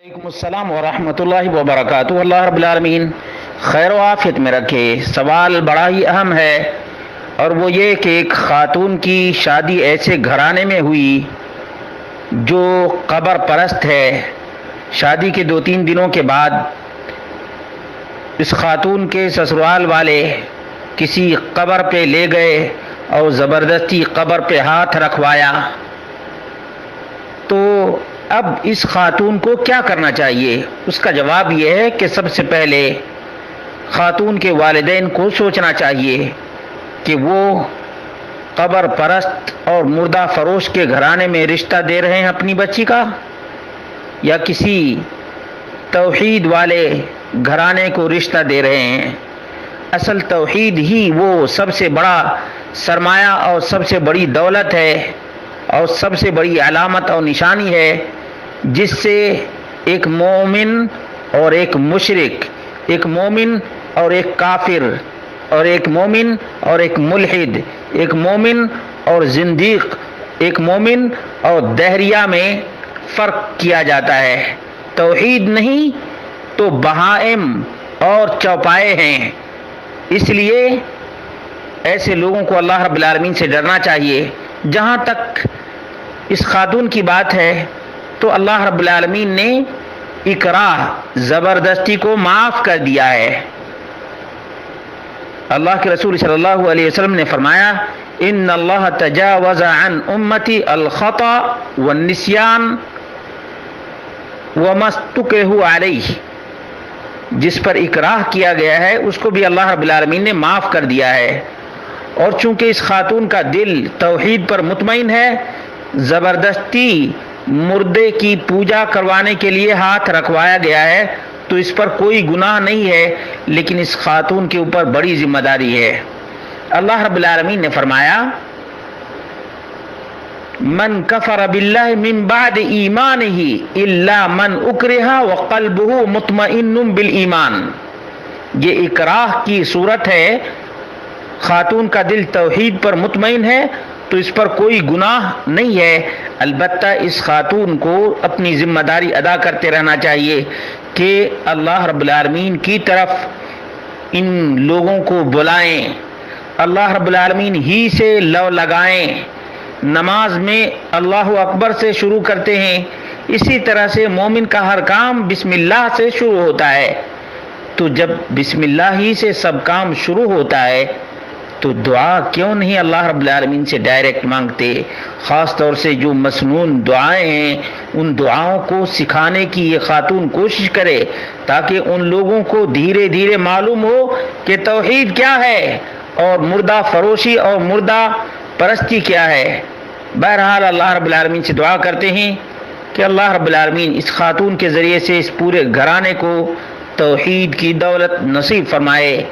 وعلیکم السلام ورحمۃ اللہ وبرکاتہ۔ اللہ رب العالمین خیر و عافیت میں رکھے۔ سوال بڑا ہی اہم ہے اور وہ یہ کہ ایک خاتون کی شادی ایسے گھرانے میں ہوئی جو قبر پرست ہے۔ شادی کے 2-3 دنوں کے بعد اس خاتون کے سسرال والے کسی قبر پہ لے گئے اور زبردستی قبر پہ ہاتھ رکھوایا۔ تو اب اس خاتون کو کیا کرنا چاہیے؟ اس کا جواب یہ ہے کہ سب سے پہلے خاتون کے والدین کو سوچنا چاہیے کہ وہ قبر پرست اور مردہ فروش کے گھرانے میں رشتہ دے رہے ہیں اپنی بچی کا، یا کسی توحید والے گھرانے کو رشتہ دے رہے ہیں۔ اصل توحید ہی وہ سب سے بڑا سرمایہ اور سب سے بڑی دولت ہے اور سب سے بڑی علامت اور نشانی ہے، جس سے ایک مومن اور ایک مشرک، ایک مومن اور ایک کافر، اور ایک مومن اور ایک ملحد، ایک مومن اور زندیق، ایک مومن اور دہریہ میں فرق کیا جاتا ہے۔ توحید نہیں تو بہائم اور چوپائے ہیں۔ اس لیے ایسے لوگوں کو اللہ رب العالمین سے ڈرنا چاہیے۔ جہاں تک اس خاتون کی بات ہے تو اللہ رب العالمین نے اکراہ، زبردستی کو معاف کر دیا ہے۔ اللہ کے رسول صلی اللہ علیہ وسلم نے فرمایا، ان اللہ تجاوز عن امتی الخطأ والنسیان وما استکرہوا علیہ۔ جس پر اکراہ کیا گیا ہے اس کو بھی اللہ رب العالمین نے معاف کر دیا ہے۔ اور چونکہ اس خاتون کا دل توحید پر مطمئن ہے، زبردستی مردے کی پوجا کروانے کے لیے ہاتھ رکھوایا گیا ہے تو اس پر کوئی گناہ نہیں ہے، لیکن اس خاتون کے اوپر بڑی ذمہ داری ہے۔ اللہ رب العالمین نے فرمایا، من کفر باللہ من بعد ایمانہ الا من اکرہ وقلبہ مطمئن بالایمان۔ یہ اکراہ کی صورت ہے۔ خاتون کا دل توحید پر مطمئن ہے تو اس پر کوئی گناہ نہیں ہے، البتہ اس خاتون کو اپنی ذمہ داری ادا کرتے رہنا چاہیے کہ اللہ رب العالمین کی طرف ان لوگوں کو بلائیں، اللہ رب العالمین ہی سے لو لگائیں۔ نماز میں اللہ اکبر سے شروع کرتے ہیں، اسی طرح سے مومن کا ہر کام بسم اللہ سے شروع ہوتا ہے۔ تو جب بسم اللہ ہی سے سب کام شروع ہوتا ہے تو دعا کیوں نہیں اللہ رب العالمین سے ڈائریکٹ مانگتے؟ خاص طور سے جو مسنون دعائیں ہیں ان دعاؤں کو سکھانے کی یہ خاتون کوشش کرے تاکہ ان لوگوں کو دھیرے دھیرے معلوم ہو کہ توحید کیا ہے اور مردہ فروشی اور مردہ پرستی کیا ہے۔ بہرحال اللہ رب العالمین سے دعا کرتے ہیں کہ اللہ رب العالمین اس خاتون کے ذریعے سے اس پورے گھرانے کو توحید کی دولت نصیب فرمائے،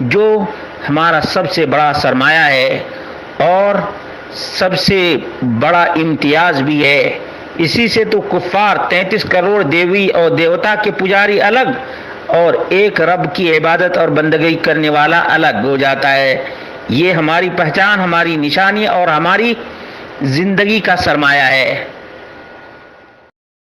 جو ہمارا سب سے بڑا سرمایہ ہے اور سب سے بڑا امتیاز بھی ہے۔ اسی سے تو کفار 33 کروڑ دیوی اور دیوتا کے پجاری الگ اور ایک رب کی عبادت اور بندگی کرنے والا الگ ہو جاتا ہے۔ یہ ہماری پہچان، ہماری نشانی اور ہماری زندگی کا سرمایہ ہے۔